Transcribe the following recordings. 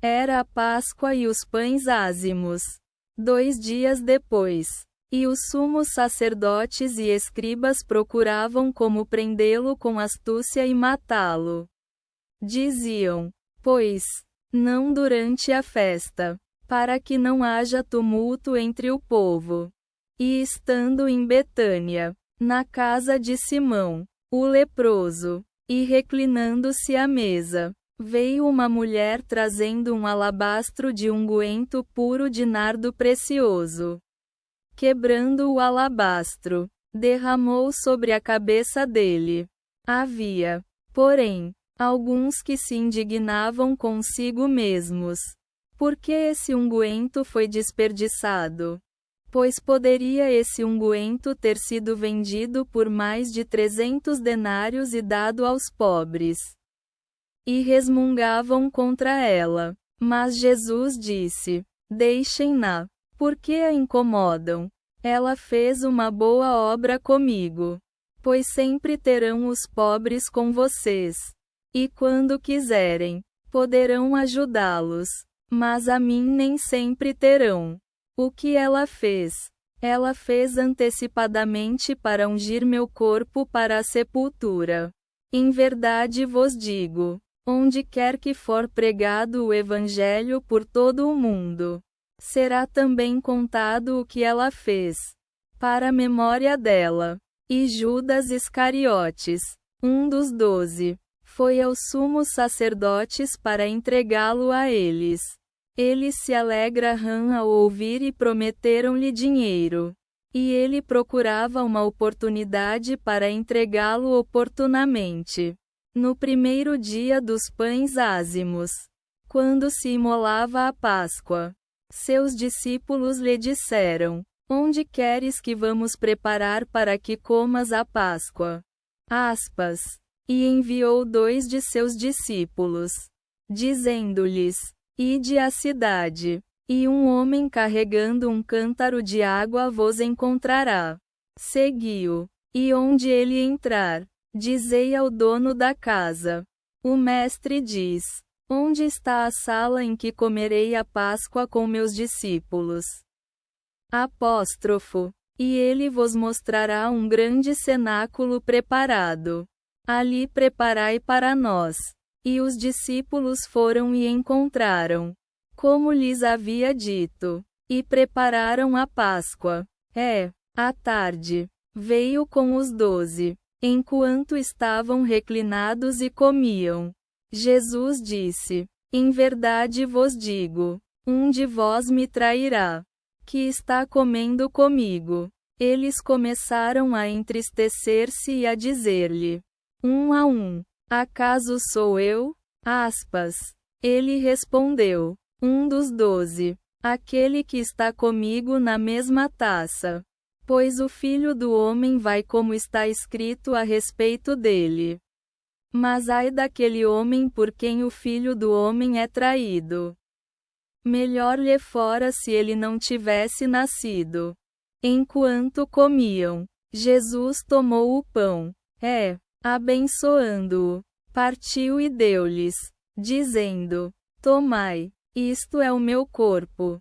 Era a Páscoa e os pães ázimos. 2 dias depois. E os sumos sacerdotes e escribas procuravam como prendê-lo com astúcia e matá-lo. Diziam, pois, não durante a festa, para que não haja tumulto entre o povo. E estando em Betânia, na casa de Simão, o leproso, e reclinando-se à mesa, veio uma mulher trazendo um alabastro de unguento puro de nardo precioso. Quebrando o alabastro, derramou sobre a cabeça dele. Havia, porém, alguns que se indignavam consigo mesmos. Por que esse unguento foi desperdiçado? Pois poderia esse unguento ter sido vendido por mais de 300 denários e dado aos pobres. E resmungavam contra ela. Mas Jesus disse: deixem-na. Por que a incomodam? Ela fez uma boa obra comigo. Pois sempre terão os pobres com vocês. E quando quiserem, poderão ajudá-los. Mas a mim nem sempre terão. O que ela fez? Ela fez antecipadamente para ungir meu corpo para a sepultura. Em verdade vos digo, onde quer que for pregado o Evangelho por todo o mundo, será também contado o que ela fez, para a memória dela. E Judas Iscariotes, um dos 12, foi aos sumos sacerdotes para entregá-lo a eles. Eles se alegraram ao ouvir e prometeram-lhe dinheiro. E ele procurava uma oportunidade para entregá-lo oportunamente. No primeiro dia dos pães ázimos, quando se imolava a Páscoa, seus discípulos lhe disseram: onde queres que vamos preparar para que comas a Páscoa? E enviou 2 de seus discípulos, dizendo-lhes: ide à cidade, e um homem carregando um cântaro de água vos encontrará. Segui-o, e onde ele entrar, dizei ao dono da casa: o mestre diz: onde está a sala em que comerei a Páscoa com meus discípulos? E ele vos mostrará um grande cenáculo preparado. Ali preparai para nós. E os discípulos foram e encontraram, como lhes havia dito, e prepararam a Páscoa. À tarde, veio com os 12, enquanto estavam reclinados e comiam. Jesus disse: em verdade vos digo, um de vós me trairá, que está comendo comigo. Eles começaram a entristecer-se e a dizer-lhe, um a um: acaso sou eu? Ele respondeu: um dos 12, aquele que está comigo na mesma taça. Pois o Filho do Homem vai como está escrito a respeito dele. Mas ai daquele homem por quem o Filho do Homem é traído. Melhor lhe fora se ele não tivesse nascido. Enquanto comiam, Jesus tomou o pão, abençoando-o, partiu e deu-lhes, dizendo: tomai, isto é o meu corpo.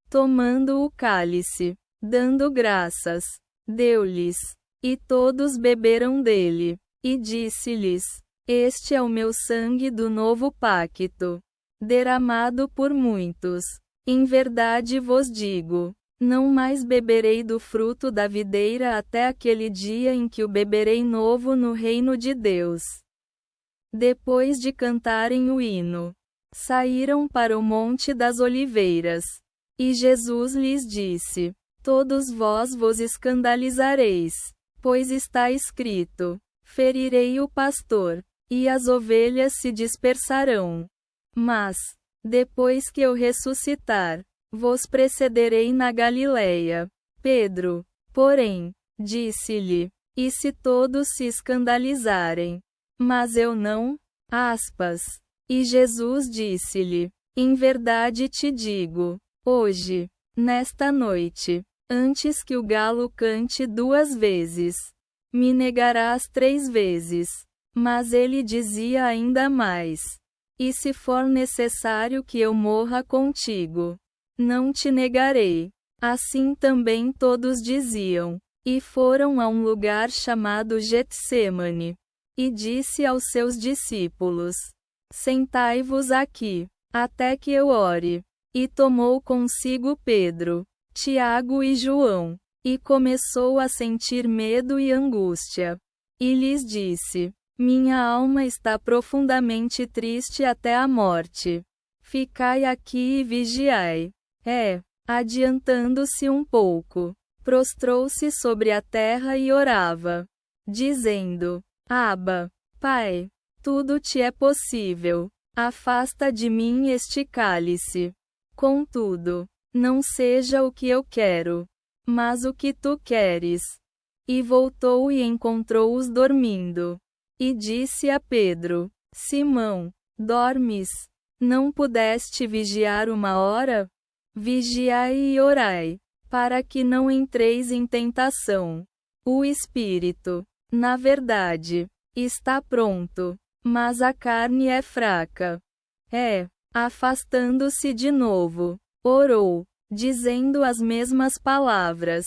Tomando o cálice, dando graças, deu-lhes, e todos beberam dele, e disse-lhes: este é o meu sangue do novo pacto, derramado por muitos. Em verdade vos digo, não mais beberei do fruto da videira até aquele dia em que o beberei novo no reino de Deus. Depois de cantarem o hino, saíram para o Monte das Oliveiras. E Jesus lhes disse: todos vós vos escandalizareis, pois está escrito: ferirei o pastor, e as ovelhas se dispersarão. Mas, depois que eu ressuscitar, vos precederei na Galileia. Pedro, porém, disse-lhe: e se todos se escandalizarem? Mas eu não? E Jesus disse-lhe: em verdade te digo, hoje, nesta noite, antes que o galo cante 2 vezes, me negarás 3 vezes. Mas ele dizia ainda mais: E se for necessário que eu morra contigo, não te negarei. Assim também todos diziam. E foram a um lugar chamado Getsêmane. E disse aos seus discípulos: Sentai-vos aqui, até que eu ore. E tomou consigo Pedro, Tiago e João, e começou a sentir medo e angústia. E lhes disse: Minha alma está profundamente triste até a morte. Ficai aqui e vigiai. Adiantando-se um pouco, prostrou-se sobre a terra e orava, dizendo: Abba, Pai, tudo te é possível. Afasta de mim este cálice. Contudo, não seja o que eu quero, mas o que tu queres. E voltou e encontrou-os dormindo. E disse a Pedro: Simão, dormes? Não pudeste vigiar uma hora? Vigiai e orai, para que não entreis em tentação. O espírito, na verdade, está pronto, mas a carne é fraca. Afastando-se de novo, orou, dizendo as mesmas palavras.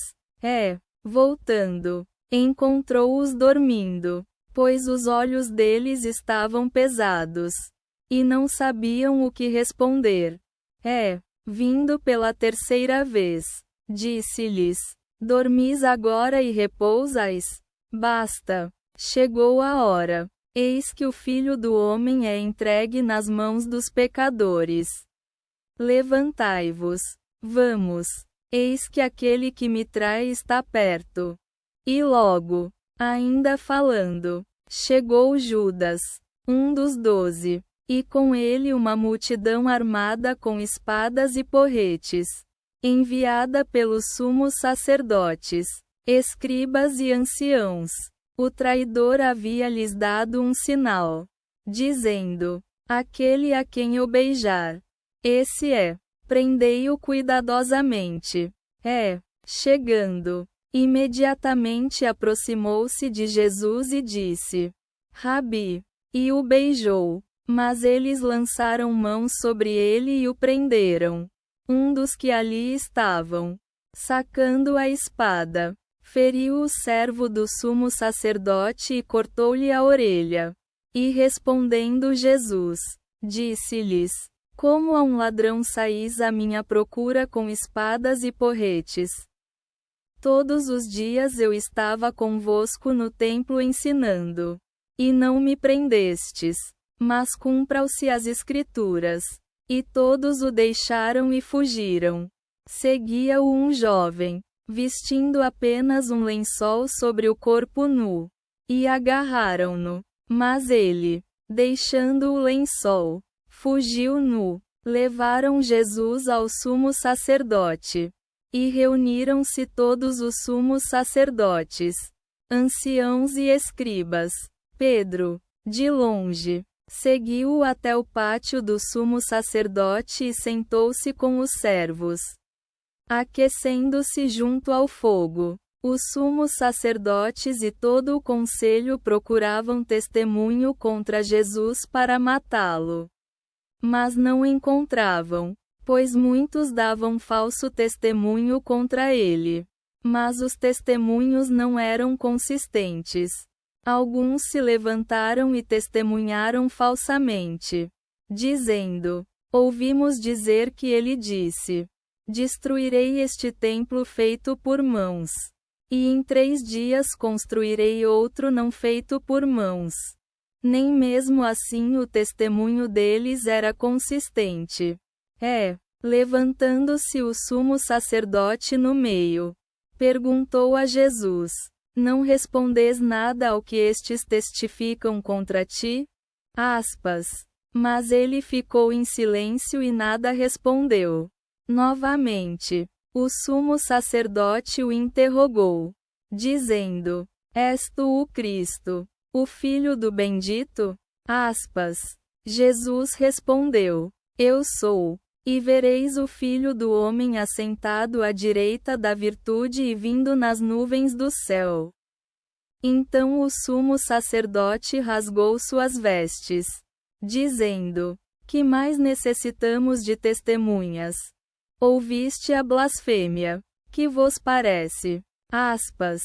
Voltando, encontrou-os dormindo, pois os olhos deles estavam pesados, e não sabiam o que responder. Vindo pela terceira vez, disse-lhes: Dormis agora e repousais? Basta. Chegou a hora. Eis que o Filho do Homem é entregue nas mãos dos pecadores. Levantai-vos. Vamos. Eis que aquele que me trai está perto. E logo, ainda falando, chegou Judas, um dos 12. E com ele uma multidão armada com espadas e porretes, enviada pelos sumos sacerdotes, escribas e anciãos. O traidor havia lhes dado um sinal, dizendo: Aquele a quem eu beijar, esse é. Prendei-o cuidadosamente. Chegando, imediatamente aproximou-se de Jesus e disse: Rabi, e o beijou. Mas eles lançaram mãos sobre ele e o prenderam. Um dos que ali estavam, sacando a espada, feriu o servo do sumo sacerdote e cortou-lhe a orelha. E respondendo Jesus, disse-lhes: Como a um ladrão saís à minha procura com espadas e porretes? Todos os dias eu estava convosco no templo ensinando, e não me prendestes. Mas cumpram-se as Escrituras. E todos o deixaram e fugiram. Seguia-o um jovem, vestindo apenas um lençol sobre o corpo nu. E agarraram-no. Mas ele, deixando o lençol, fugiu nu. Levaram Jesus ao sumo sacerdote. E reuniram-se todos os sumos sacerdotes, anciãos e escribas. Pedro, de longe, seguiu-o até o pátio do sumo sacerdote e sentou-se com os servos, aquecendo-se junto ao fogo. Os sumos sacerdotes e todo o conselho procuravam testemunho contra Jesus para matá-lo. Mas não encontravam, pois muitos davam falso testemunho contra ele. Mas os testemunhos não eram consistentes. Alguns se levantaram e testemunharam falsamente, dizendo: Ouvimos dizer que ele disse: Destruirei este templo feito por mãos, e em 3 dias construirei outro não feito por mãos. Nem mesmo assim o testemunho deles era consistente. Levantando-se o sumo sacerdote no meio, perguntou a Jesus: Não respondes nada ao que estes testificam contra ti? Mas ele ficou em silêncio e nada respondeu. Novamente, o sumo sacerdote o interrogou, dizendo: És tu o Cristo, o Filho do Bendito? Jesus respondeu: Eu sou. E vereis o Filho do Homem assentado à direita da virtude e vindo nas nuvens do céu. Então o sumo sacerdote rasgou suas vestes, dizendo: que mais necessitamos de testemunhas? Ouviste a blasfêmia. Que vos parece? Aspas.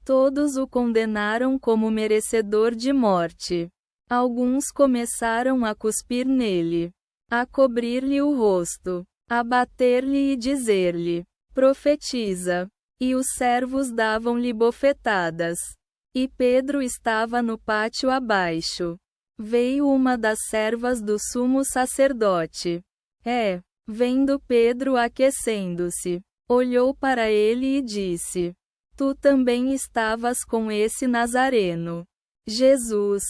Todos o condenaram como merecedor de morte. Alguns começaram a cuspir nele, a cobrir-lhe o rosto, a bater-lhe e dizer-lhe: profetiza. E os servos davam-lhe bofetadas. E Pedro estava no pátio abaixo. Veio uma das servas do sumo sacerdote. Vendo Pedro aquecendo-se, olhou para ele e disse: tu também estavas com esse Nazareno. Jesus.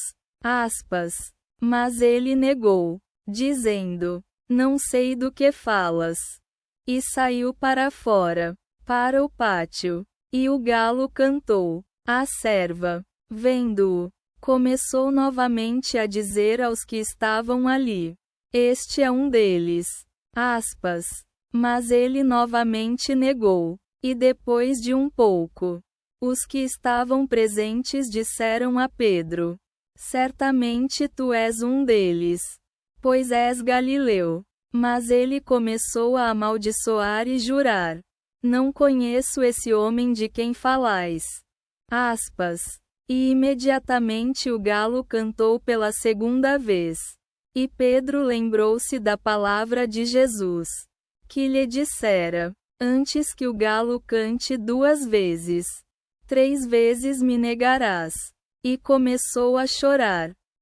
Aspas. Mas ele negou, dizendo: não sei do que falas. E saiu para fora, para o pátio. E o galo cantou. A serva, vendo-o, começou novamente a dizer aos que estavam ali: este é um deles. Aspas. Mas ele novamente negou. E depois de um pouco, os que estavam presentes disseram a Pedro: certamente tu és um deles, pois és galileu. Mas ele começou a amaldiçoar e jurar: não conheço esse homem de quem falais. Aspas. E imediatamente o galo cantou pela segunda vez. E Pedro lembrou-se da palavra de Jesus, que lhe dissera: antes que o galo cante 2 vezes, 3 vezes me negarás. E começou a chorar.